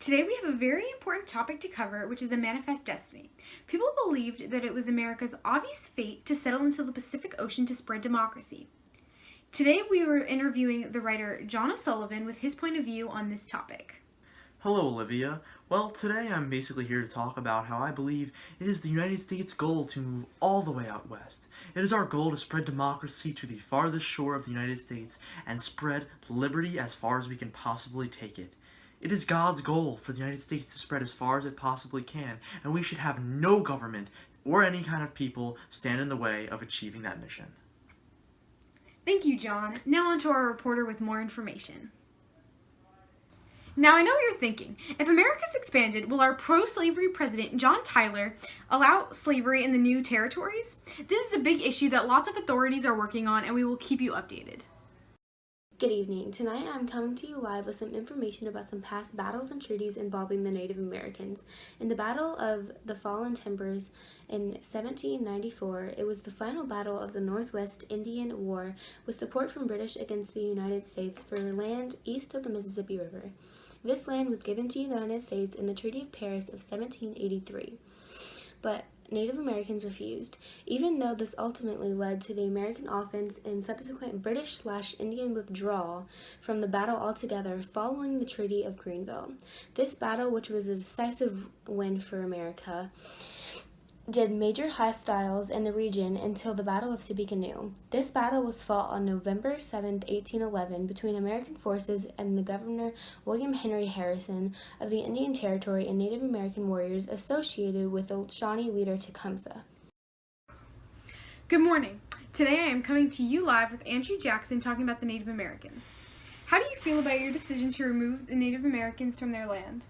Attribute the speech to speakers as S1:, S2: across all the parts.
S1: Today we have a very important topic to cover, which is the Manifest Destiny. People believed that it was America's obvious fate to settle into the Pacific Ocean to spread democracy. Today we were interviewing the writer John O'Sullivan with his point of view on this topic.
S2: Hello, Olivia. Well, today I'm basically here to talk about how I believe it is the United States' goal to move all the way out west. It is our goal to spread democracy to the farthest shore of the United States and spread liberty as far as we can possibly take it. It is God's goal for the United States to spread as far as it possibly can, and we should have no government or any kind of people stand in the way of achieving that mission.
S1: Thank you, John. Now on to our reporter with more information. Now I know what you're thinking. If America's expanded, will our pro-slavery president, John Tyler, allow slavery in the new territories? This is a big issue that lots of authorities are working on, and we will keep you updated.
S3: Good evening. Tonight I'm coming to you live with some information about some past battles and treaties involving the Native Americans. In the Battle of the Fallen Timbers in 1794, it was the final battle of the Northwest Indian War with support from British against the United States for land east of the Mississippi River. This land was given to the United States in the Treaty of Paris of 1783, but Native Americans refused, even though this ultimately led to the American offense and subsequent British/Indian withdrawal from the battle altogether following the Treaty of Greenville. This battle, which was a decisive win for America, did major hostiles in the region until the Battle of Tippecanoe. This battle was fought on November 7, 1811, between American forces and the Governor William Henry Harrison of the Indian Territory and Native American warriors associated with the Shawnee leader Tecumseh.
S1: Good morning. Today I am coming to you live with Andrew Jackson talking about the Native Americans. How do you feel about your decision to remove the Native Americans from their land?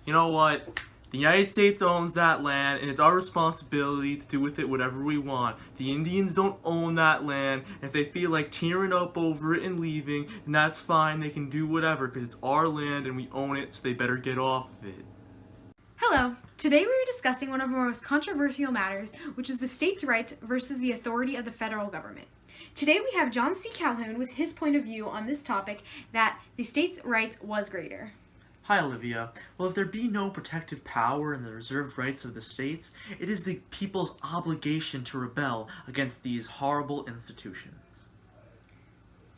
S2: You know what? The United States owns that land, and it's our responsibility to do with it whatever we want. The Indians don't own that land, and if they feel like tearing up over it and leaving, then that's fine. They can do whatever, because it's our land and we own it, so they better get off of it.
S1: Hello. Today we are discussing one of our most controversial matters, which is the states' rights versus the authority of the federal government. Today we have John C. Calhoun with his point of view on this topic, that the states' rights was greater.
S2: Hi, Olivia. Well, if there be no protective power in the reserved rights of the states, it is the people's obligation to rebel against these horrible institutions.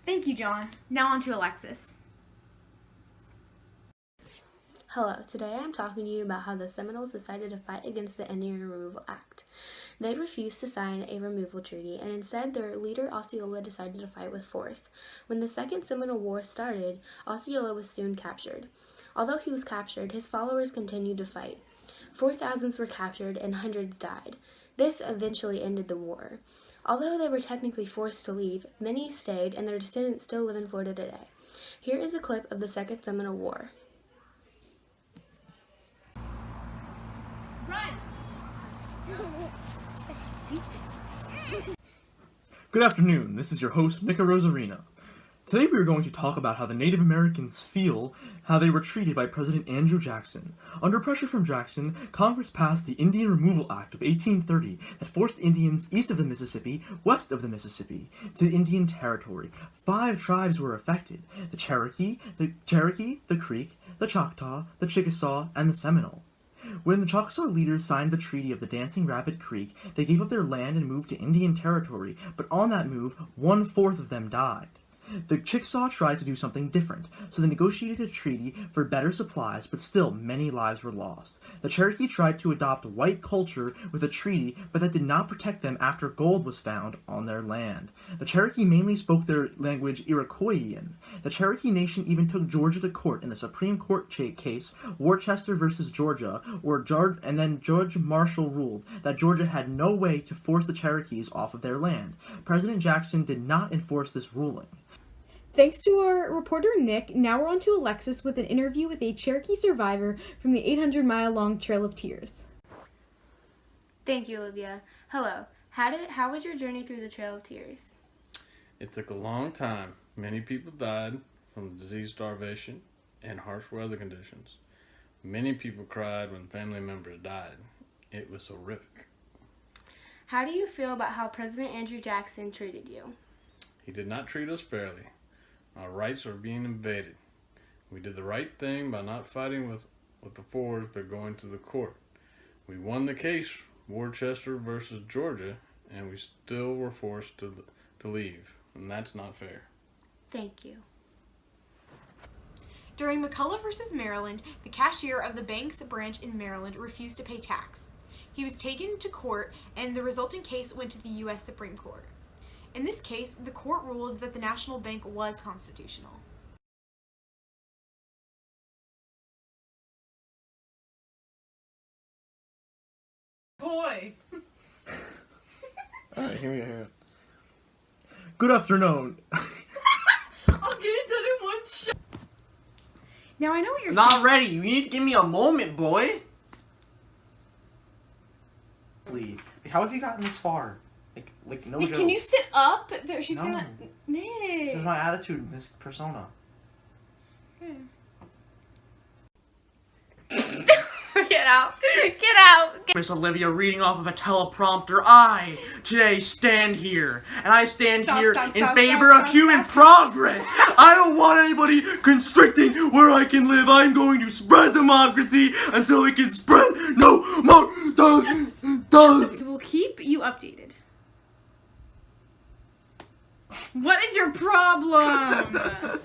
S1: Thank you, John. Now on to Alexis.
S3: Hello, today I'm talking to you about how the Seminoles decided to fight against the Indian Removal Act. They refused to sign a removal treaty, and instead their leader Osceola decided to fight with force. When the Second Seminole War started, Osceola was soon captured. Although he was captured, his followers continued to fight. 4,000 were captured and hundreds died. This eventually ended the war. Although they were technically forced to leave, many stayed and their descendants still live in Florida today. Here is a clip of the Second Seminole War.
S2: Good afternoon, this is your host, Mika Rosarina. Today we are going to talk about how the Native Americans feel how they were treated by President Andrew Jackson. Under pressure from Jackson, Congress passed the Indian Removal Act of 1830 that forced Indians east of the Mississippi, west of the Mississippi, to the Indian Territory. 5 tribes were affected: the Cherokee, the Creek, the Choctaw, the Chickasaw, and the Seminole. When the Choctaw leaders signed the Treaty of the Dancing Rabbit Creek, they gave up their land and moved to Indian Territory, but on that move, 1/4 of them died. The Chickasaw tried to do something different, so they negotiated a treaty for better supplies, but still many lives were lost. The Cherokee tried to adopt white culture with a treaty, but that did not protect them after gold was found on their land. The Cherokee mainly spoke their language Iroquoian. The Cherokee Nation even took Georgia to court in the Supreme Court case, Worcester versus Georgia, and then Judge Marshall ruled that Georgia had no way to force the Cherokees off of their land. President Jackson did not enforce this ruling.
S1: Thanks to our reporter Nick, now we're on to Alexis with an interview with a Cherokee survivor from the 800-mile-long Trail of Tears.
S3: Thank you, Olivia. Hello. How was your journey through the Trail of Tears?
S4: It took a long time. Many people died from disease, starvation, and harsh weather conditions. Many people cried when family members died. It was horrific.
S3: How do you feel about how President Andrew Jackson treated you?
S4: He did not treat us fairly. Our rights are being invaded. We did the right thing by not fighting with with the Fords by going to the court. We won the case, Worcester versus Georgia, and we still were forced to leave, and that's not fair.
S3: Thank you.
S1: During McCullough versus Maryland, the cashier of the bank's branch in Maryland refused to pay tax. He was taken to court, and the resulting case went to the U.S. Supreme Court. In this case, the court ruled that the national bank was constitutional. Boy!
S2: Alright, here we go. Good afternoon.
S1: I'll get it done in one shot. Now I know what you're
S5: Not ready. You need to give me a moment, boy.
S6: How have you gotten this far? Like no
S1: Nick,
S6: joke.
S1: can you sit up? She's
S6: No.
S1: gonna. Nick.
S6: This is my attitude, this persona.
S1: Get out. Get out.
S5: Miss Olivia reading off of a teleprompter. I today stand here, and I stand
S1: Stop,
S5: here
S1: stop,
S5: in
S1: stop,
S5: favor
S1: stop,
S5: of
S1: stop,
S5: human
S1: stop.
S5: progress. I don't want anybody constricting where I can live. I'm going to spread democracy until it can spread no more.
S1: We'll keep you updated. What is your problem?